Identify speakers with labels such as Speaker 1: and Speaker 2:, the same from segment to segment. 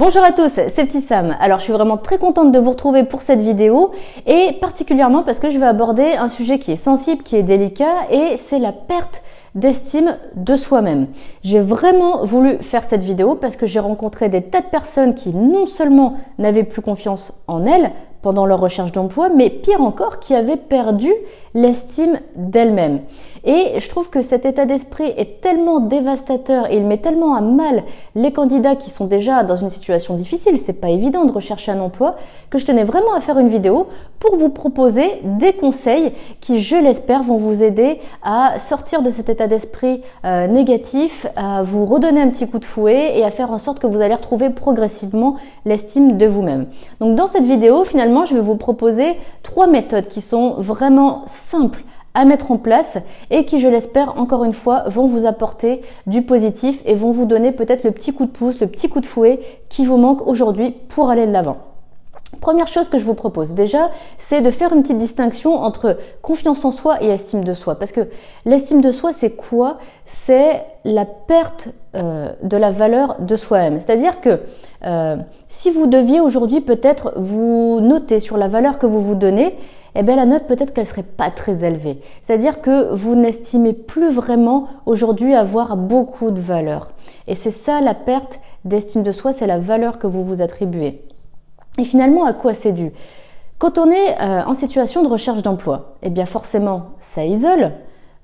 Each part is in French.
Speaker 1: Bonjour à tous, c'est Petit Sam. Alors je suis vraiment très contente de vous retrouver pour cette vidéo et particulièrement parce que je vais aborder un sujet qui est sensible, qui est délicat et c'est la perte d'estime de soi-même. J'ai vraiment voulu faire cette vidéo parce que j'ai rencontré des tas de personnes qui non seulement n'avaient plus confiance en elles pendant leur recherche d'emploi, mais pire encore, qui avaient perdu l'estime d'elles-mêmes. Et je trouve que cet état d'esprit est tellement dévastateur et il met tellement à mal les candidats qui sont déjà dans une situation difficile, c'est pas évident de rechercher un emploi, que je tenais vraiment à faire une vidéo pour vous proposer des conseils qui, je l'espère, vont vous aider à sortir de cet état d'esprit négatif, à vous redonner un petit coup de fouet et à faire en sorte que vous allez retrouver progressivement l'estime de vous-même. Donc dans cette vidéo, finalement, je vais vous proposer 3 méthodes qui sont vraiment simples à mettre en place et qui, je l'espère, encore une fois, vont vous apporter du positif et vont vous donner peut-être le petit coup de pouce, le petit coup de fouet qui vous manque aujourd'hui pour aller de l'avant. Première chose que je vous propose déjà, c'est de faire une petite distinction entre confiance en soi et estime de soi. Parce que l'estime de soi, c'est quoi? C'est la perte de la valeur de soi-même. C'est-à-dire que si vous deviez aujourd'hui peut-être vous noter sur la valeur que vous vous donnez, eh bien la note peut-être qu'elle serait pas très élevée. C'est-à-dire que vous n'estimez plus vraiment aujourd'hui avoir beaucoup de valeur. Et c'est ça la perte d'estime de soi, c'est la valeur que vous vous attribuez. Et finalement, à quoi c'est dû? Quand on est en situation de recherche d'emploi, eh bien forcément, ça isole.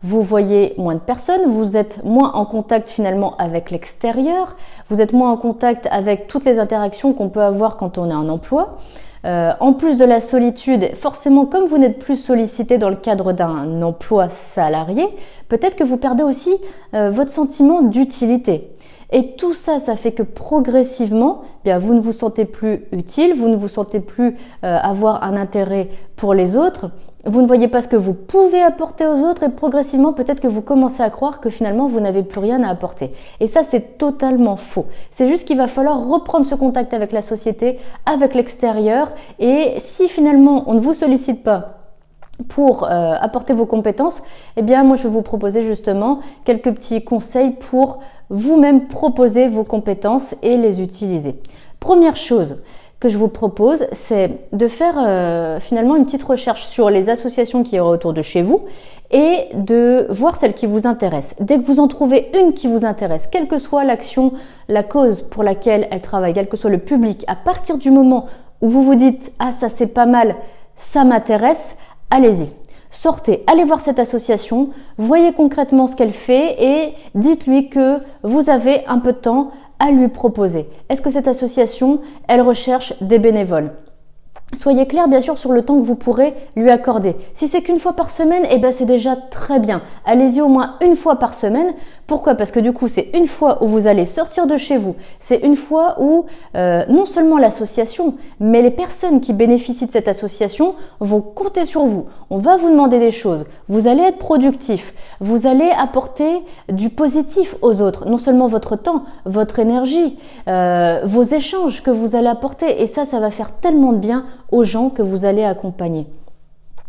Speaker 1: Vous voyez moins de personnes, vous êtes moins en contact finalement avec l'extérieur, vous êtes moins en contact avec toutes les interactions qu'on peut avoir quand on a un emploi. En plus de la solitude, forcément, comme vous n'êtes plus sollicité dans le cadre d'un emploi salarié, peut-être que vous perdez aussi votre sentiment d'utilité. Et tout ça, ça fait que progressivement, bien, vous ne vous sentez plus utile, vous ne vous sentez plus avoir un intérêt pour les autres. Vous ne voyez pas ce que vous pouvez apporter aux autres et progressivement, peut-être que vous commencez à croire que finalement, vous n'avez plus rien à apporter. Et ça, c'est totalement faux. C'est juste qu'il va falloir reprendre ce contact avec la société, avec l'extérieur. Et si finalement, on ne vous sollicite pas pour apporter vos compétences, eh bien, moi, je vais vous proposer justement quelques petits conseils pour vous-même proposer vos compétences et les utiliser. Première chose que je vous propose, c'est de faire finalement une petite recherche sur les associations qui sont autour de chez vous et de voir celles qui vous intéressent. Dès que vous en trouvez une qui vous intéresse, quelle que soit l'action, la cause pour laquelle elle travaille, quel que soit le public, à partir du moment où vous vous dites « Ah, ça c'est pas mal, ça m'intéresse », allez-y. Sortez, allez voir cette association, voyez concrètement ce qu'elle fait et dites-lui que vous avez un peu de temps à lui proposer. Est-ce que cette association, elle recherche des bénévoles? Soyez clair bien sûr sur le temps que vous pourrez lui accorder. Si c'est qu'une fois par semaine, eh ben c'est déjà très bien. Allez-y au moins une fois par semaine. Pourquoi? Parce que du coup, c'est une fois où vous allez sortir de chez vous. C'est une fois où non seulement l'association, mais les personnes qui bénéficient de cette association vont compter sur vous. On va vous demander des choses. Vous allez être productif. Vous allez apporter du positif aux autres. Non seulement votre temps, votre énergie, vos échanges que vous allez apporter. Et ça va faire tellement de bien aux gens que vous allez accompagner.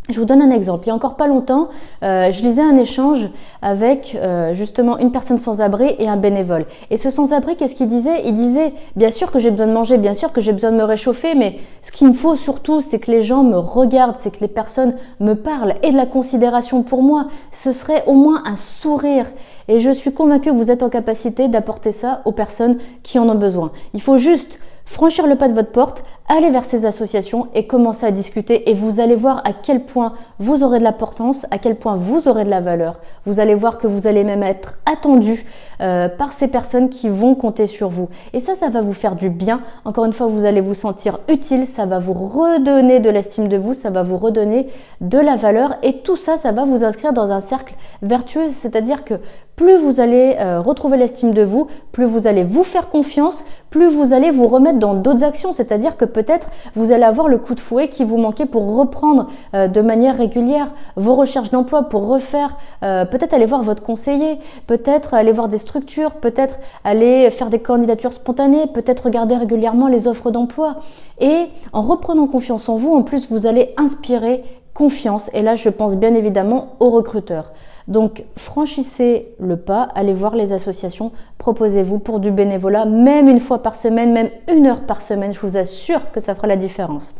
Speaker 1: Je vous donne un exemple. Il y a encore pas longtemps, je lisais un échange avec justement une personne sans-abri et un bénévole. Et ce sans-abri, qu'est-ce qu'il disait? Il disait, bien sûr que j'ai besoin de manger, bien sûr que j'ai besoin de me réchauffer, mais ce qu'il me faut surtout, c'est que les gens me regardent, c'est que les personnes me parlent et de la considération pour moi. Ce serait au moins un sourire. Et je suis convaincue que vous êtes en capacité d'apporter ça aux personnes qui en ont besoin. Il faut juste franchir le pas de votre porte, aller vers ces associations et commencer à discuter et vous allez voir à quel point vous aurez de l'importance, à quel point vous aurez de la valeur. Vous allez voir que vous allez même être attendu par ces personnes qui vont compter sur vous. Et ça va vous faire du bien. Encore une fois, vous allez vous sentir utile, ça va vous redonner de l'estime de vous, ça va vous redonner de la valeur et tout ça va vous inscrire dans un cercle vertueux. C'est-à-dire que plus vous allez retrouver l'estime de vous, plus vous allez vous faire confiance, plus vous allez vous remettre dans d'autres actions. C'est-à-dire que peut-être vous allez avoir le coup de fouet qui vous manquait pour reprendre de manière régulière vos recherches d'emploi, pour refaire, peut-être aller voir votre conseiller, peut-être aller voir des structures, peut-être aller faire des candidatures spontanées, peut-être regarder régulièrement les offres d'emploi. Et en reprenant confiance en vous, en plus, vous allez inspirer confiance. Et là, je pense bien évidemment aux recruteurs. Donc, franchissez le pas, allez voir les associations, proposez-vous pour du bénévolat, même une fois par semaine, même 1 heure par semaine. Je vous assure que ça fera la différence.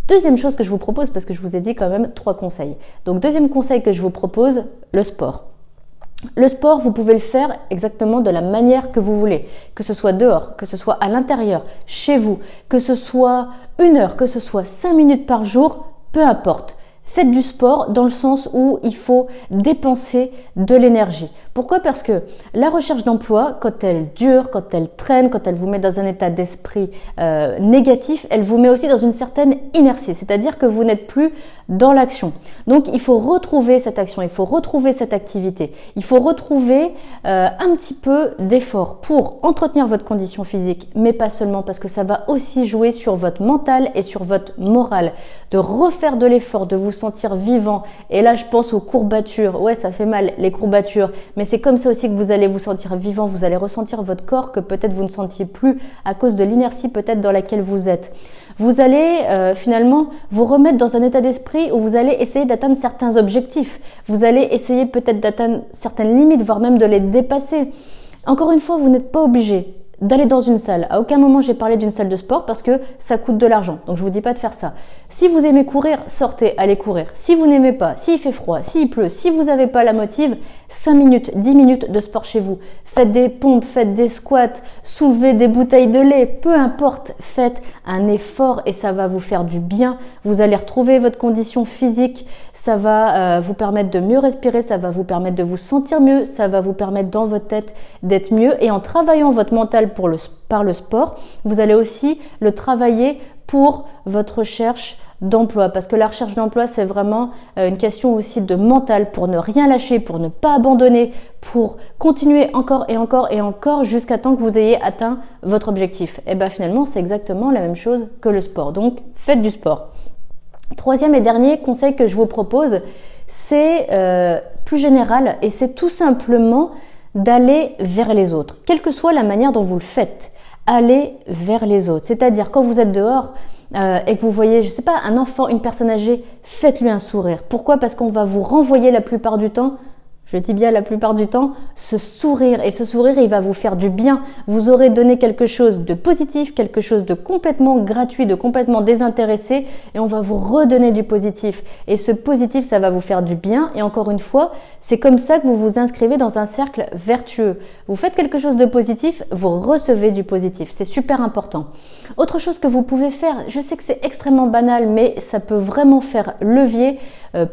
Speaker 1: Deuxième chose que je vous propose, parce que je vous ai dit quand même 3 conseils. Donc, deuxième conseil que je vous propose, le sport. Le sport, vous pouvez le faire exactement de la manière que vous voulez, que ce soit dehors, que ce soit à l'intérieur, chez vous, que ce soit 1 heure, que ce soit 5 minutes par jour, peu importe. Faites du sport dans le sens où il faut dépenser de l'énergie. Pourquoi ? Parce que la recherche d'emploi, quand elle dure, quand elle traîne, quand elle vous met dans un état d'esprit négatif, elle vous met aussi dans une certaine inertie, c'est-à-dire que vous n'êtes plus dans l'action. Donc, il faut retrouver cette action, il faut retrouver cette activité, il faut retrouver un petit peu d'effort pour entretenir votre condition physique, mais pas seulement, parce que ça va aussi jouer sur votre mental et sur votre morale, de refaire de l'effort, de vous sentir vivant. Et là, je pense aux courbatures. Ouais, ça fait mal, les courbatures, mais c'est comme ça aussi que vous allez vous sentir vivant, vous allez ressentir votre corps que peut-être vous ne sentiez plus à cause de l'inertie peut-être dans laquelle vous êtes. Vous allez finalement vous remettre dans un état d'esprit où vous allez essayer d'atteindre certains objectifs. Vous allez essayer peut-être d'atteindre certaines limites, voire même de les dépasser. Encore une fois, vous n'êtes pas obligé d'aller dans une salle. À aucun moment j'ai parlé d'une salle de sport parce que ça coûte de l'argent. Donc je vous dis pas de faire ça. Si vous aimez courir, sortez, allez courir. Si vous n'aimez pas, s'il fait froid, s'il pleut, si vous n'avez pas la motive, 5 minutes, 10 minutes de sport chez vous. Faites des pompes, faites des squats, soulevez des bouteilles de lait, peu importe, faites un effort et ça va vous faire du bien. Vous allez retrouver votre condition physique, ça va vous permettre de mieux respirer, ça va vous permettre de vous sentir mieux, ça va vous permettre dans votre tête d'être mieux. Et en travaillant votre mental par le sport, vous allez aussi le travailler pour votre recherche d'emploi, parce que la recherche d'emploi, c'est vraiment une question aussi de mental, pour ne rien lâcher, pour ne pas abandonner, pour continuer encore et encore et encore jusqu'à temps que vous ayez atteint votre objectif. Et bien finalement, c'est exactement la même chose que le sport. Donc, faites du sport. Troisième et dernier conseil que je vous propose, c'est plus général et c'est tout simplement d'aller vers les autres, quelle que soit la manière dont vous le faites. Allez vers les autres, c'est-à-dire quand vous êtes dehors et que vous voyez, je sais pas, un enfant, une personne âgée, faites-lui un sourire. Pourquoi ? Parce qu'on va vous renvoyer la plupart du temps, je dis bien la plupart du temps, ce sourire. Et ce sourire, il va vous faire du bien. Vous aurez donné quelque chose de positif, quelque chose de complètement gratuit, de complètement désintéressé, et on va vous redonner du positif. Et ce positif, ça va vous faire du bien. Et encore une fois, c'est comme ça que vous vous inscrivez dans un cercle vertueux. Vous faites quelque chose de positif, vous recevez du positif. C'est super important. Autre chose que vous pouvez faire, je sais que c'est extrêmement banal, mais ça peut vraiment faire levier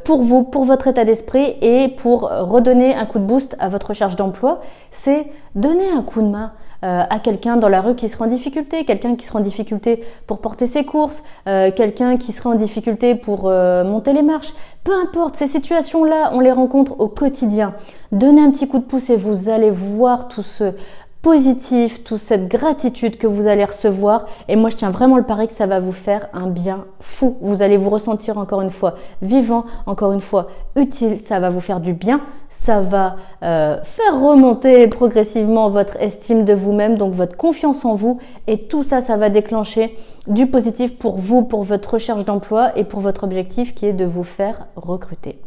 Speaker 1: pour vous, pour votre état d'esprit et pour redonner un coup de boost à votre recherche d'emploi, c'est donner un coup de main à quelqu'un dans la rue qui sera en difficulté, quelqu'un qui sera en difficulté pour porter ses courses, quelqu'un qui sera en difficulté pour monter les marches. Peu importe, ces situations-là, on les rencontre au quotidien. Donnez un petit coup de pouce et vous allez voir tout ce positif, toute cette gratitude que vous allez recevoir. Et moi, je tiens vraiment le pari que ça va vous faire un bien fou. Vous allez vous ressentir encore une fois vivant, encore une fois utile. Ça va vous faire du bien. Ça va faire remonter progressivement votre estime de vous-même, donc votre confiance en vous. Et tout ça, ça va déclencher du positif pour vous, pour votre recherche d'emploi et pour votre objectif qui est de vous faire recruter.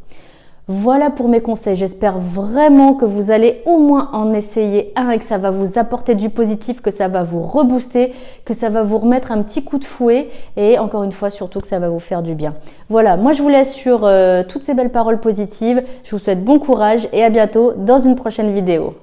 Speaker 1: Voilà pour mes conseils. J'espère vraiment que vous allez au moins en essayer un et que ça va vous apporter du positif, que ça va vous rebooster, que ça va vous remettre un petit coup de fouet et encore une fois surtout que ça va vous faire du bien. Voilà, moi je vous laisse sur toutes ces belles paroles positives. Je vous souhaite bon courage et à bientôt dans une prochaine vidéo.